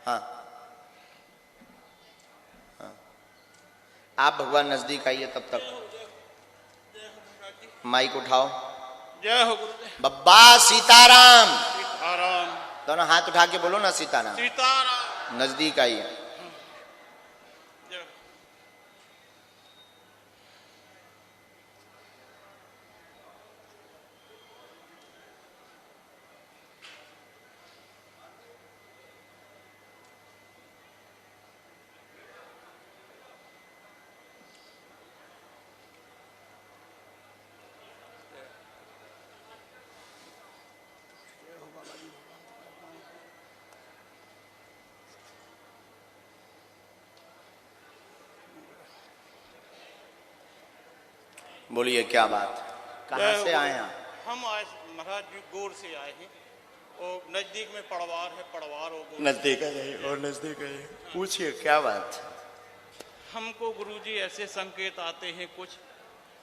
हाँ हाँ, आप भगवान नजदीक आइए, तब तक माइक उठाओ। जय हो गुरुदेव। बब्बा सीताराम। सीताराम। दोनों हाथ उठा के बोलो ना सीताराम। सीताराम। नजदीक आइए। जय। बोलिए क्या बात, कहाँ से आए आप? हम आए महाराज जी गोर से आए हैं और नजदीक में पड़वार है, पड़वार और नजदीक है और नजदीक है। पूछिए क्या बात। हमको गुरुजी ऐसे संकेत आते हैं कुछ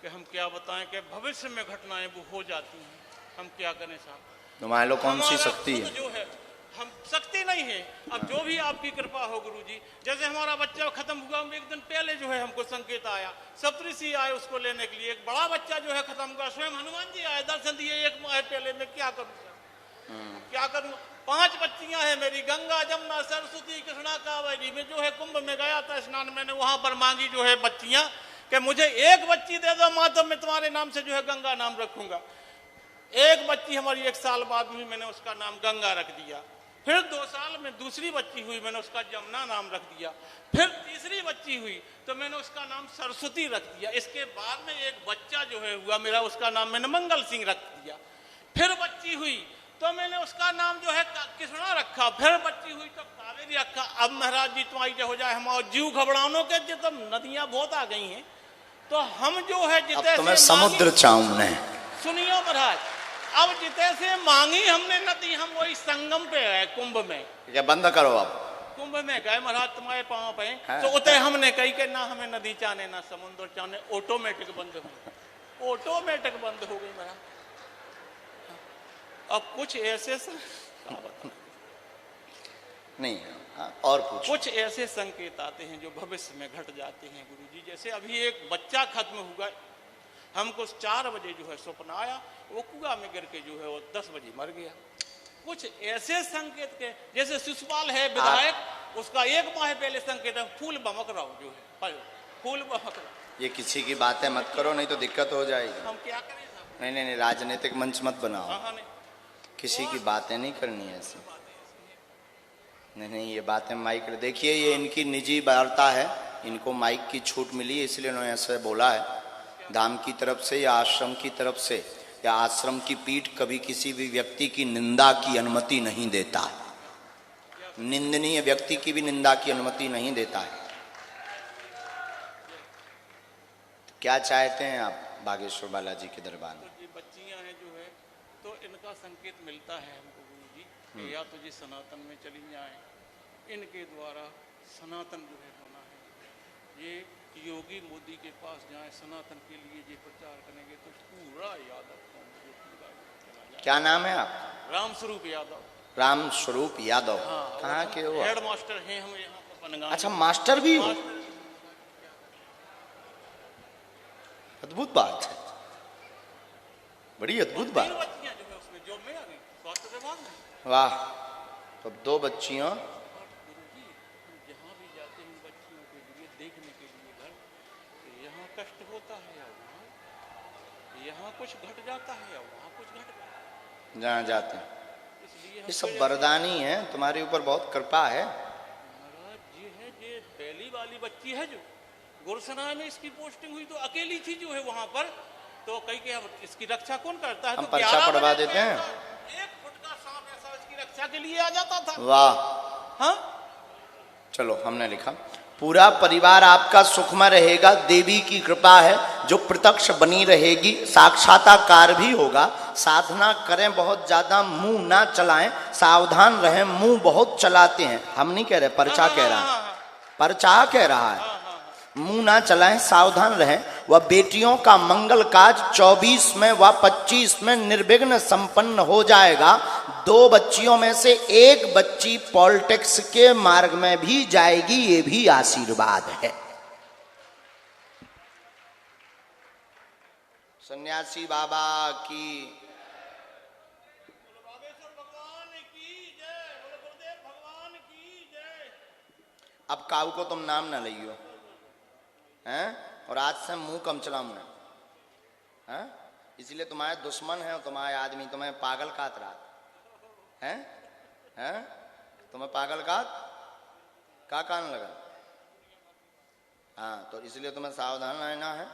कि हम क्या बताएं कि भविष्य में घटनाएं वो हो जाती हैं, हम क्या करें साहब। तुम्हारे लोग कौन सी हमारा शक्ति खुद है? जो है हम शक्ति नहीं है, अब जो भी आपकी कृपा हो गुरुजी। जैसे हमारा बच्चा खत्म हुआ, एक दिन पहले जो है हमको संकेत आया, सप्तऋषि आए उसको लेने के लिए। एक बड़ा बच्चा जो है खत्म हुआ, स्वयं हनुमान जी आए दर्शन दिए एक माह पहले। मैं क्या करूँ, क्या करूँ। 5 बच्चियां हैं मेरी, गंगा जमुना सरस्वती कृष्णा कावेरी। में जो है कुंभ में गया था स्नान, मैंने वहां पर मांगी जो है बच्चियां कि मुझे एक बच्ची दे दो माँ, तो मैं तुम्हारे नाम से जो है गंगा नाम रखूंगा। एक बच्ची हमारी 1 साल बाद हुई, मैंने उसका नाम गंगा रख दिया। फिर 2 साल में दूसरी बच्ची हुई, मैंने उसका जमुना नाम रख दिया। फिर तीसरी बच्ची हुई तो मैंने उसका नाम सरस्वती रख दिया। इसके बाद में एक बच्चा जो है हुआ मेरा, उसका नाम मैंने मंगल सिंह रख दिया। फिर बच्ची हुई तो मैंने उसका नाम जो है कृष्णा रखा। फिर बच्ची हुई तो कावेरी रखा। अब महाराज जी तुम्हारी जो हो जाए, हम जीव घबरानों के जो तो नदियां बहुत आ गई हैं, तो हम जो है जितने तुम्हें समुद्र चाहूं ने। सुनियो महाराज, अब जिते से मांगी हमने नदी, हम वही संगम पे गए कुंभ में। क्या बंद करो अब। कुंभ में गए महाराज तुम्हारे पांव पे, तो उतने हमने कही कि ना हमें नदी चाहने ना समुद्र चाहने, ऑटोमेटिक बंद हो गई, ऑटोमेटिक बंद हो गई महाराज। अब कुछ ऐसे नहीं, और पूछ। कुछ ऐसे संकेत आते हैं जो भविष्य में घट जाते हैं गुरुजी। जैसे अभी एक बच्चा खत्म हुआ, हमको 4 बजे जो है स्वप्न आया, वो कुआं में गिर के जो है वो 10 बजे मर गया। कुछ ऐसे संकेत के, जैसे शिशुपाल है विधायक, उसका 1 माह पहले संकेत है फूल बमक रहा हूं जो है, फूल बमक रहा। ये किसी की बातें मत करो, नहीं तो दिक्कत हो जाएगी। हम क्या करें साहब। नहीं नहीं नहीं, राजनीतिक मंच मत बनाओ। हाँ, किसी की बातें नहीं करनी है ऐसी। नहीं नहीं, ये बातें माइक, देखिए ये इनकी निजी वार्ता है, इनको माइक की छूट मिली है, इसलिए उन्होंने ऐसे बोला है। धाम की तरफ से या आश्रम की तरफ से या आश्रम की पीठ कभी किसी भी व्यक्ति की निंदा की अनुमति नहीं देता है। निंदनीय व्यक्ति की भी निंदा की अनुमति नहीं देता है। क्या चाहते हैं आप बागेश्वर बालाजी के दरबार में? तो बच्चियां हैं जो है, तो इनका संकेत मिलता है हमको गुरुजी कि या तो जी सनातन में चली जाए, इनके द्वारा सनातन जो है होना है। ये योगी मोदी के पास जाए, सनातन के लिए ये प्रचार करेंगे तो पूरा यादव कौम जो पूरा चला जाए। क्या नाम है आप? राम स्वरूप यादव। राम स्वरूप यादव। हाँ, कहाँ के हो? हेड मास्टर हैं हम यहाँ पर बनगांव। अच्छा, मास्टर भी हो? अद्भुत बात है, बड़ी अद्भुत बात। बच्चियां जो है उसमें जॉब में आ गई, स्वास्थ्य विभाग में। वाह, तो 2 बच्चियों। गुरुजी जहाँ भी जाते हैं बच्चियों के लिए देखने के लिए घर, तो यहाँ कष्ट होता है या वहाँ, यहाँ कुछ घट जाता है या वहाँ कुछ घट जाता है, जहाँ जाते हैं। इसलिए ये सब वरदानी है, तुम्हारे ऊपर बहुत कृपा है। महाराज जी है, ये पहली वाली बच्ची है जो गुरसना में इसकी पोस्टिंग हुई, तो अकेली थी जो है वहां पर, तो कहीं के हम इसकी रक्षा कौन करता है? हम तो पर्चा पढ़वा देते हैं। 1 फुट का सांप ऐसा इसकी रक्षा के लिए आ जाता था। वाह। हाँ, चलो हमने लिखा, पूरा परिवार आपका सुखमय रहेगा, देवी की कृपा है जो प्रत्यक्ष बनी रहेगी, साक्षात्कार भी होगा। साधना करें बहुत ज्यादा, मुंह ना चलाएं, सावधान रहें, मुंह बहुत चलाते हैं। हम नहीं कह रहे, पर्चा कह रहा है, पर्चा कह रहा है। मुंह ना चलाएं, सावधान रहें, वह बेटियों का मंगल काज 24 में व 25 में निर्विघ्न संपन्न हो जाएगा। 2 बच्चियों में से एक बच्ची पॉलिटिक्स के मार्ग में भी जाएगी, ये भी आशीर्वाद है। सन्यासी बाबा की, अब काऊ को तुम नाम ना लियो हैं, और आज से मुंह कम चलाऊंगा हैं, इसलिए तुम्हारे दुश्मन है और तुम्हारे आदमी तुम्हें पागल काट रहा है, हैं तुम्हें पागल का कान लगा। हाँ, तो इसलिए तुम्हें सावधान रहना है।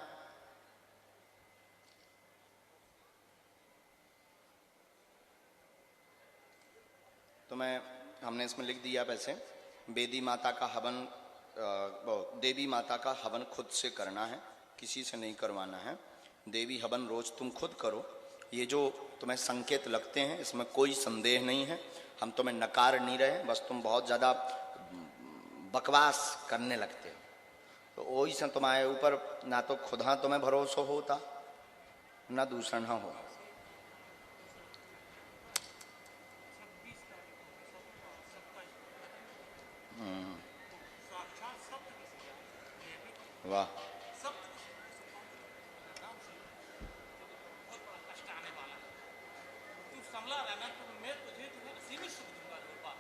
तुम्हें हमने इसमें लिख दिया वैसे, देवी माता का हवन खुद से करना है, किसी से नहीं करवाना है। देवी हवन रोज तुम खुद करो। ये जो तुम्हें संकेत लगते हैं इसमें कोई संदेह नहीं है, हम तुम्हें नकार नहीं रहे, बस तुम बहुत ज़्यादा बकवास करने लगते हो। तो वही से तुम्हारे ऊपर ना तो खुदा तुम्हें भरोसा होता ना दूसरा ना हो। वाह,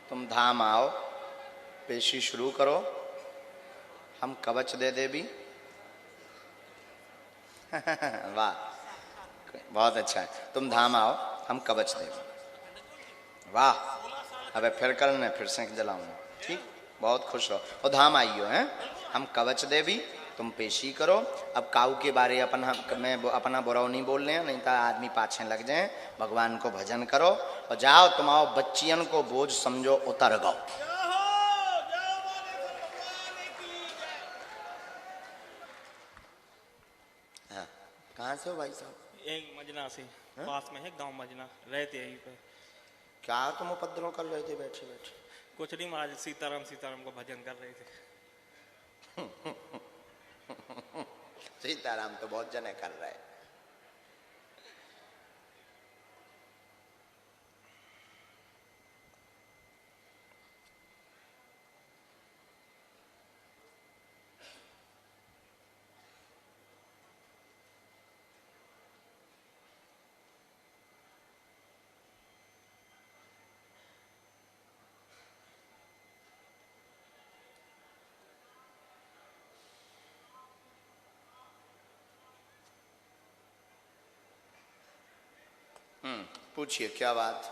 तुम धाम आओ, पेशी शुरू करो, हम कवच दे देवी। वाह, बहुत अच्छा है। तुम धाम आओ, हम कवच दे। वाह, अबे फिर करने, फिर से जलाऊंगा। ठीक, बहुत खुश हो। और धाम आइयो हैं, हम कवच देवी, तुम पेशी करो। अब काऊ के बारे अपना बुरा नहीं बोल रहे हैं, नहीं तो आदमी पाछे लग जाए। भगवान को भजन करो और जाओ, तुम आओ, बच्चियन को बोझ समझो उतर गो। हाँ, कहाँ से हो भाई साहब? एक मजना से पास में है गांव मजना, रहते यहीं पे। क्या तुम उपद्रव कर रहे थे बैठे बैठे? कुछ नहीं महाराज, सीताराम सीताराम को भजन कर रहे थे। सीताराम तो बहुत जने कर रहे हैं। पूछिए क्या बात?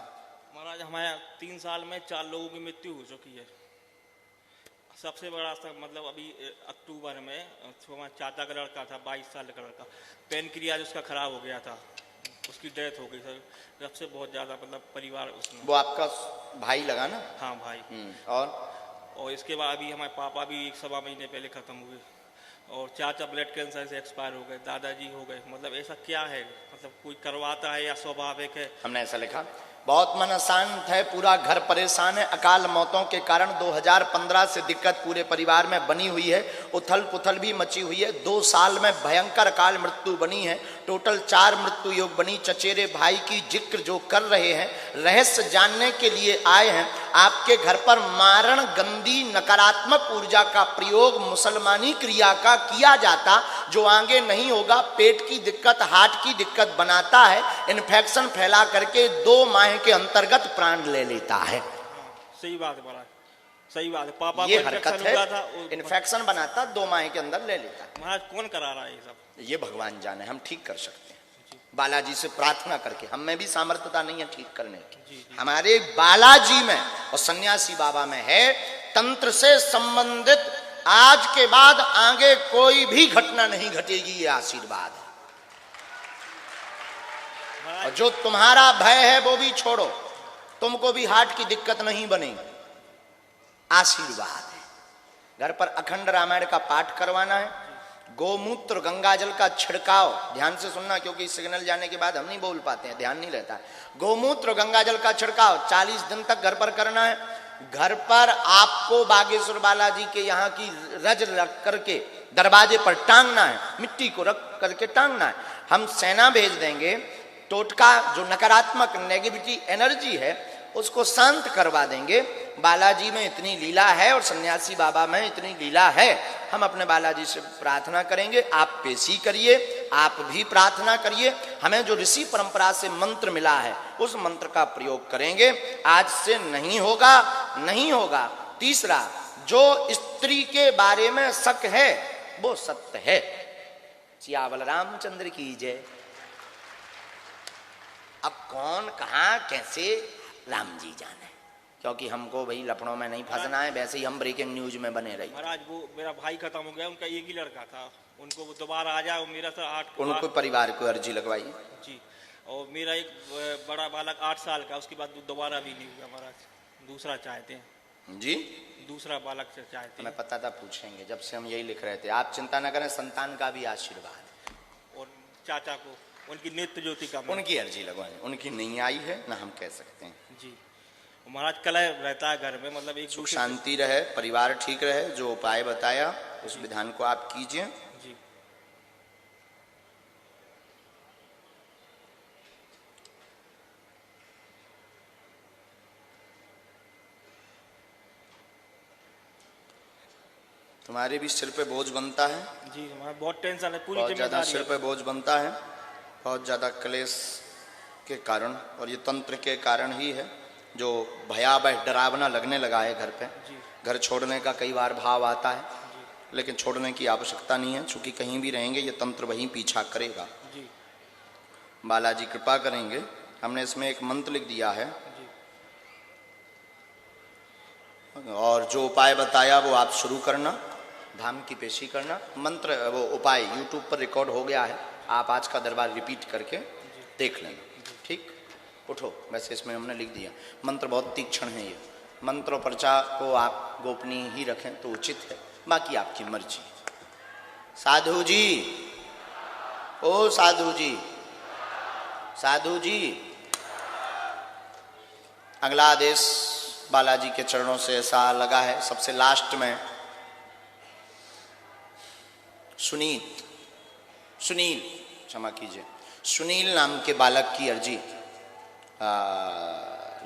महाराज हमारे 3 साल में 4 लोगों की मृत्यु हो चुकी है। सबसे बड़ा मतलब अभी अक्टूबर में हमारे चाचा का लड़का था, 22 साल का लड़का, पेनक्रियाज उसका खराब हो गया था, उसकी डेथ हो गई सर। सबसे बहुत ज़्यादा मतलब परिवार उसमें। वो आपका भाई लगा ना? हाँ भाई। और इसके बाद अभी हमारे पापा भी 1-1.25 महीने पहले ख़त्म हुए, और चाचा ब्लड कैंसर से एक्सपायर हो गए, दादाजी हो गए। मतलब ऐसा क्या है, मतलब कोई करवाता है या स्वाभाविक है? हमने ऐसा लिखा, बहुत मन अशांत है, पूरा घर परेशान है। अकाल मौतों के कारण 2015 से दिक्कत पूरे परिवार में बनी हुई है, उथल पुथल भी मची हुई है। 2 साल में भयंकर अकाल मृत्यु बनी है, टोटल 4 मृत्यु योग बनी। चचेरे भाई की जिक्र जो कर रहे हैं, रहस्य जानने के लिए आए हैं। आपके घर पर मारण, गंदी, नकारात्मक ऊर्जा का प्रयोग मुसलमानी क्रिया का किया जाता, जो आगे नहीं होगा। पेट की दिक्कत, हार्ट की दिक्कत बनाता है, इन्फेक्शन फैला करके 2 माह के अंतर्गत प्राण ले लेता है। सही बात है महाराज, सही बात है। पापा ये को हरकत है, इन्फेक्शन बनाता, 2 माह के अंदर ले लेता है। महाराज कौन करा रहा है ये सब? ये भगवान जाने, हम ठीक कर सकते हैं बालाजी से प्रार्थना करके। हम में भी सामर्थ्यता नहीं है ठीक करने की, हमारे बालाजी में और सन्यासी बाबा में है। तंत्र से संबंधित आज के बाद आगे कोई भी घटना नहीं घटेगी, ये आशीर्वाद है। और जो तुम्हारा भय है वो भी छोड़ो, तुमको भी हार्ट की दिक्कत नहीं बनेगी, आशीर्वाद है। घर पर अखंड रामायण का पाठ करवाना है। गोमूत्र गंगाजल का छिड़काव, ध्यान से सुनना क्योंकि सिग्नल जाने के बाद हम नहीं बोल पाते हैं, ध्यान नहीं रहता है। गोमूत्र गंगाजल का छिड़काव 40 दिन तक घर पर करना है। घर पर आपको बागेश्वर बालाजी के यहाँ की रज रख करके दरवाजे पर टांगना है, मिट्टी को रख करके टांगना है। हम सेना भेज देंगे, टोटका जो नकारात्मक नेगेटिविटी एनर्जी है उसको शांत करवा देंगे। बालाजी में इतनी लीला है और सन्यासी बाबा में इतनी लीला है। हम अपने बालाजी से प्रार्थना करेंगे, आप पेशी करिए, आप भी प्रार्थना करिए। हमें जो ऋषि परंपरा से मंत्र मिला है उस मंत्र का प्रयोग करेंगे। आज से नहीं होगा, नहीं होगा। तीसरा, जो स्त्री के बारे में शक है वो सत्य है। सियावल रामचंद्र की जय। अब कौन कहां कैसे राम जी जाने, क्योंकि हमको भाई लफड़ों में नहीं फंसना है। वैसे ही हम ब्रेकिंग न्यूज में बने रही। महाराज वो मेरा भाई खत्म हो गया, उनका एक ही लड़का था, उनको वो दोबारा आ जाए। मेरा तो 8 उनको परिवार को अर्जी लगवाई जी। और मेरा एक बड़ा बालक 8 साल का, उसके बाद दोबारा भी नहीं हुआ महाराज। दूसरा चाहते हैं जी, दूसरा बालक से चाहते हैं। हमें पता था पूछेंगे, जब से हम यही लिख रहे थे। आप चिंता न करें, संतान का भी आशीर्वाद। और चाचा को उनकी नित्य ज्योति का उनकी अर्जी लगवानी, उनकी नहीं आई है ना हम कह सकते हैं जी। महाराज कलह रहता है घर में, मतलब एक सुख शांति रहे, परिवार ठीक रहे। जो उपाय बताया उस विधान को आप कीजिए जी। तुम्हारे भी सिर पे बोझ बनता है जी। हमारा बहुत टेंशन है, पूरी बहुत ज्यादा जिम्मेदारी सिर है। पे बोझ बनता है, बहुत ज्यादा क्लेश के कारण, और ये तंत्र के कारण ही है जो भयावह डरावना लगने लगा है घर पे। जी। घर छोड़ने का कई बार भाव आता है, लेकिन छोड़ने की आवश्यकता नहीं है, क्योंकि कहीं भी रहेंगे ये तंत्र वहीं पीछा करेगा। जी बालाजी कृपा करेंगे। हमने इसमें एक मंत्र लिख दिया है जी। और जो उपाय बताया वो आप शुरू करना, धाम की पेशी करना। मंत्र वो उपाय यूट्यूब पर रिकॉर्ड हो गया है, आप आज का दरबार रिपीट करके देख लेना। ठीक, उठो। वैसे इसमें हमने लिख दिया, मंत्र बहुत तीक्ष्ण है ये। मंत्र और पर्चा को आप गोपनीय ही रखें तो उचित है, बाकी आपकी मर्जी। साधु जी, ओ साधु जी, साधु जी। अगला आदेश बालाजी के चरणों से ऐसा लगा है। सबसे लास्ट में सुनील, क्षमा कीजिए, सुनील नाम के बालक की अर्जी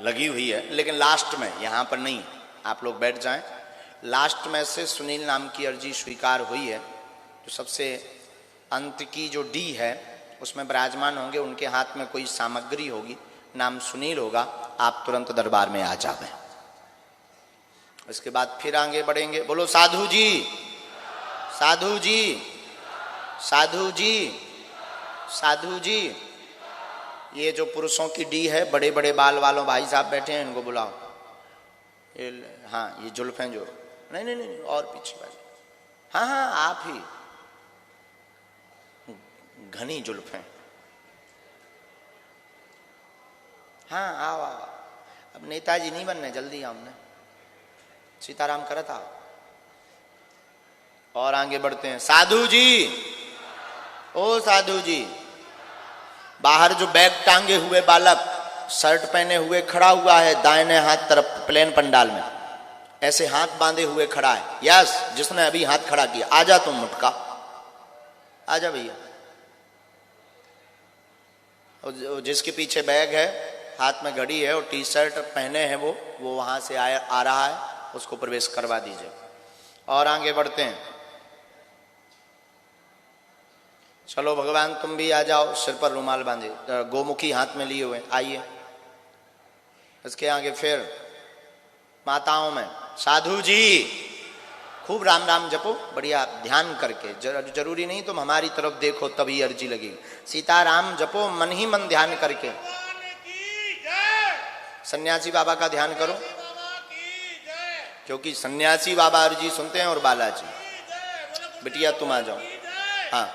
लगी हुई है, लेकिन लास्ट में, यहाँ पर नहीं। आप लोग बैठ जाएं। लास्ट में से सुनील नाम की अर्जी स्वीकार हुई है। जो सबसे अंत की जो डी है उसमें विराजमान होंगे, उनके हाथ में कोई सामग्री होगी, नाम सुनील होगा। आप तुरंत दरबार में आ जावें। इसके बाद फिर आगे बढ़ेंगे। बोलो साधु जी, साधु जी, साधु जी, साधु जी। ये जो पुरुषों की डी है, बड़े बड़े बाल वालों भाई साहब बैठे हैं, इनको बुलाओ। हाँ, ये जुल्फें जो, नहीं नहीं नहीं, और पीछे वाले, हाँ हाँ आप ही, घनी जुल्फें। हाँ आओ आओ। अब नेताजी नहीं बनने, जल्दी आओ। हमने सीताराम करा था। और आगे बढ़ते हैं। साधु जी, ओ साधु जी। बाहर जो बैग टांगे हुए बालक, शर्ट पहने हुए खड़ा हुआ है दाहिने हाथ तरफ प्लेन पंडाल में, ऐसे हाथ बांधे हुए खड़ा है। यस, जिसने अभी हाथ खड़ा किया, आजा तुम मुटका, आजा भैया। जिसके पीछे बैग है, हाथ में घड़ी है और टी शर्ट पहने हैं वो वहां से आ रहा है, उसको प्रवेश करवा दीजिए। और आगे बढ़ते हैं। चलो भगवान तुम भी आ जाओ, सिर पर रुमाल बांधे, गोमुखी हाथ में लिए हुए, आइए। इसके आगे फिर माताओं में, साधु जी खूब राम राम जपो, बढ़िया ध्यान करके। जरूरी नहीं तुम हमारी तरफ देखो तभी अर्जी लगेगी। सीताराम जपो मन ही मन ध्यान करके। सन्यासी बाबा का ध्यान करो, क्योंकि सन्यासी बाबा अर्जी सुनते हैं और बालाजी। बिटिया तुम आ जाओ। हाँ